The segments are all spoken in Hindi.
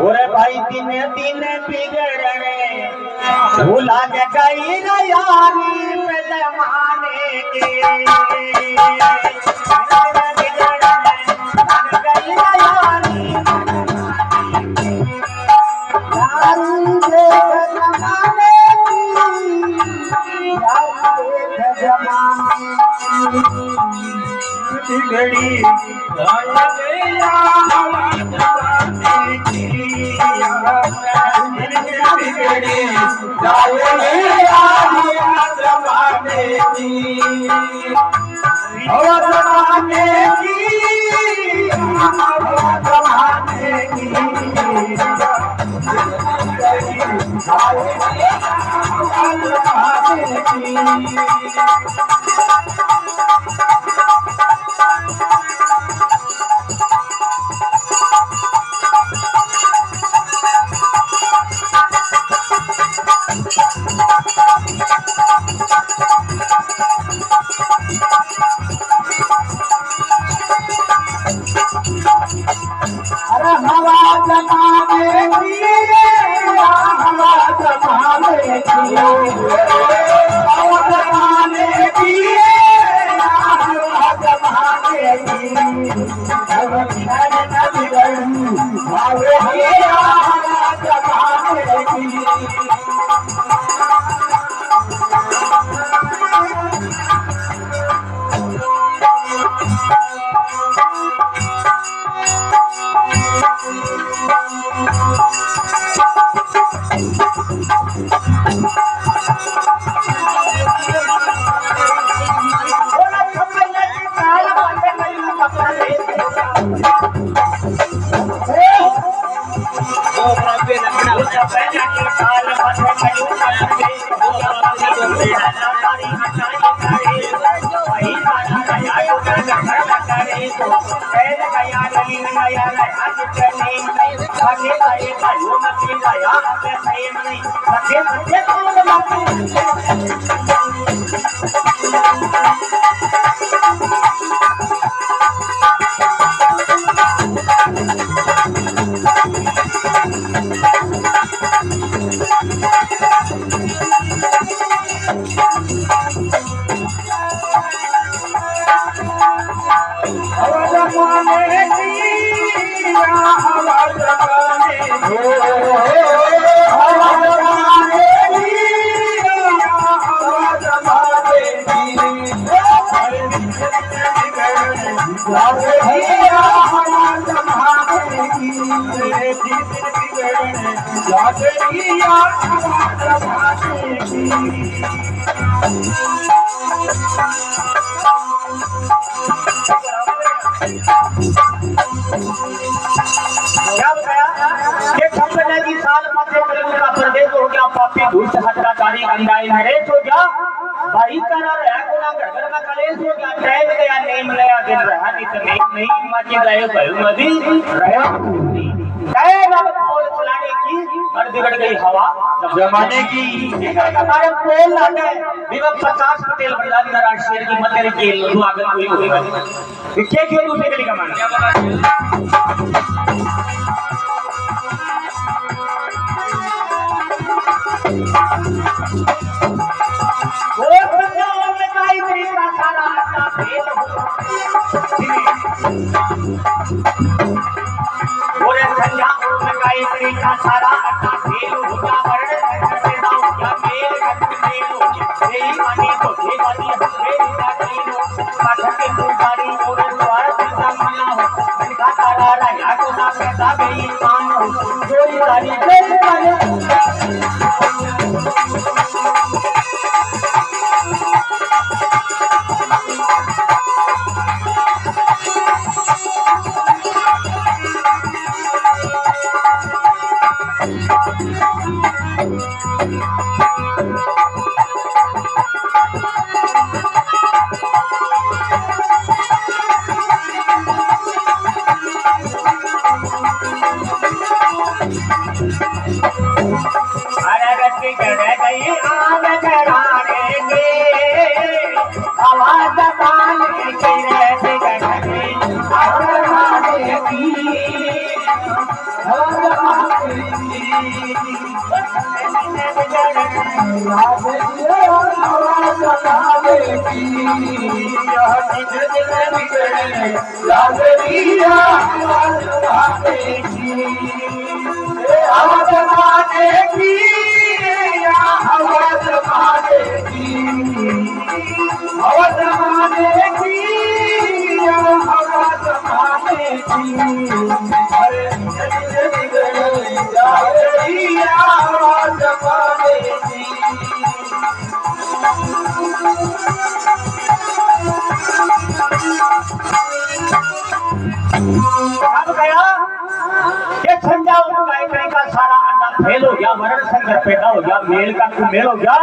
ओरे भाई दिन दिन बिगड़ने भूला गई न यारी पे जमाने के भाई करा रहा कोना घर में कलेश हो गया टाइम गया नहीं मिला दिन रहा नहीं तो नहीं मजे गए भाई मजी रहा टाइम अब पोल चलाने की और बिगड़ गई हवा जमाने की हमारे पोल लागे विवेक प्रकाश पटेल बड़ा दिन शेर की मत के स्वागत हुई होगी क्या क्यों दूसरे के लिए कमाना सारा अट्टा फेल होगा वर्ण करते दाओ क्या मेल करते लो यही मानी तो ये बात मेरी तारीनो पाठक के पुजारी और द्वार का मना हो इनका तारा राजा को ना कहता गई मान हो जोड़ी तारी फेल माने आवाज फेल हो गया, वर्ण संकर पैदा हो गया, मेल का कुमेल हो गया,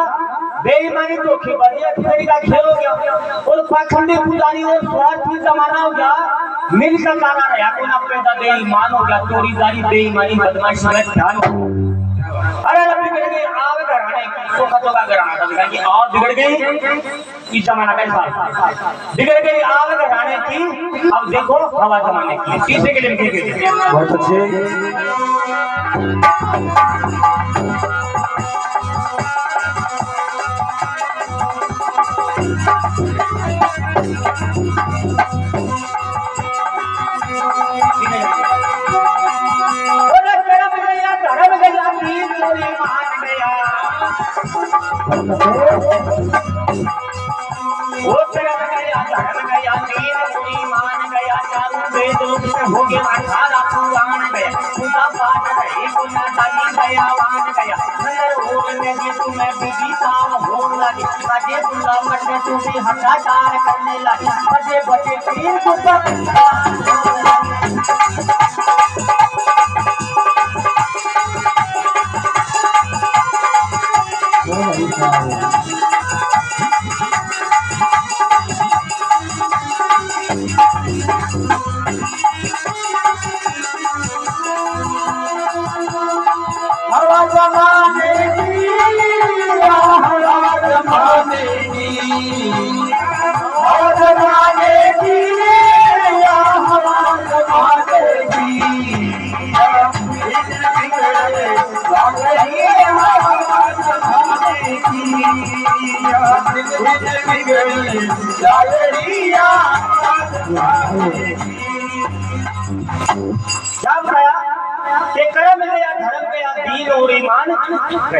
बेईमानी धोखेबाजी अखबारी का खेल हो गया और पाखंडी पुजारी और स्वार्थी जमाना हो गया। मिलकर गाना रहा कोई ना पैदा बेईमान हो गया, चोरीदारी बेईमानी बदमाशी में ध्यान। अरे बिगड़ गई आग घराने की सोखा तो का घराना था कि आग बिगड़ गई इस जमाना कैसा बिगड़ गई आग घराने की। अब देखो हवा जमाने की तीसरे के लिए बहुत अच्छे हो गया अठारा पुराण गया पूजा पाठ रही पुना दानी गया वान गया नर होल में भी तुम्हें बीबी ताम होन लगी बजे पूजा करने तू भी हटाचार करने लगी बजे बजे तीन कुत्ता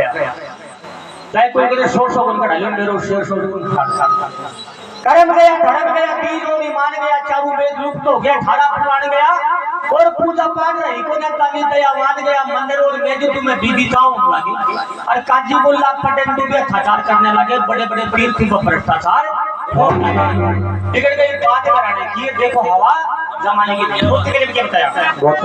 गया चाहे कोई करे 100 बन कर डालो मेरे 100 कर्म गया धर्म गया दीन और ईमान गया चारों वेद लुप्त हो गया 18 पुराण गया और पूजा पाठ रही को ना ताली दयावान गया मंदिर और मेज तुम्हें बीबीताओं लगी और काजी मुल्ला पटेल भी अत्याचार करने लगे बड़े बड़े पीर थी वो भ्रष्टाचार बिगड़ गई बात कराने की। देखो हवा जमाने की जरूरत के लिए क्या बताया बहुत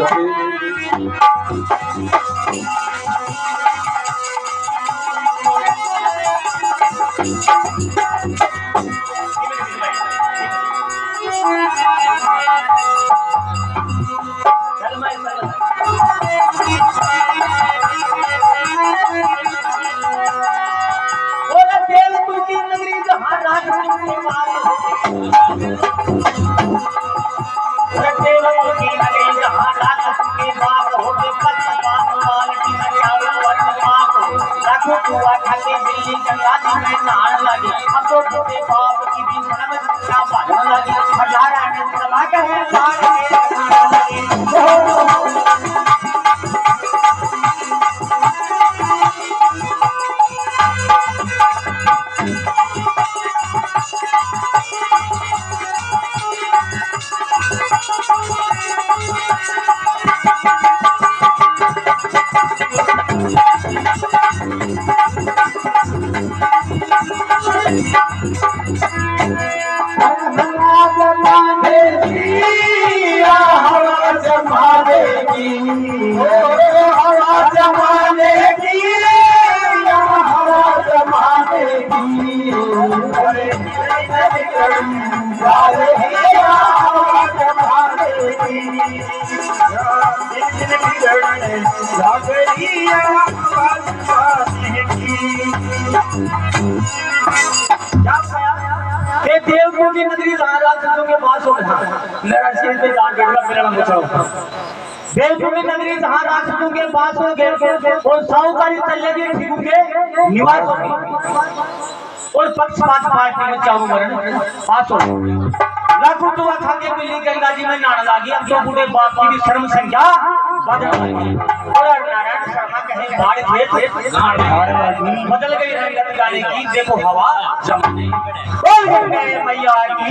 देवपुरी नगरी जहाँ राक्षसों के पास हो गए और साहूकारी तल्ले के ठिकू के निवास हो गए और पक्षपात पार्टी में चारों वर्ण पास हो लाखों तो खा के पीली गंगा जी में नहाने लगी। अब तो बूढ़े बाप की भी शर्म संख्या बढ़ गई और नारायण शर्मा कहे बाढ़ खेत बदल गई रंगत गाने की देखो हवा मैया की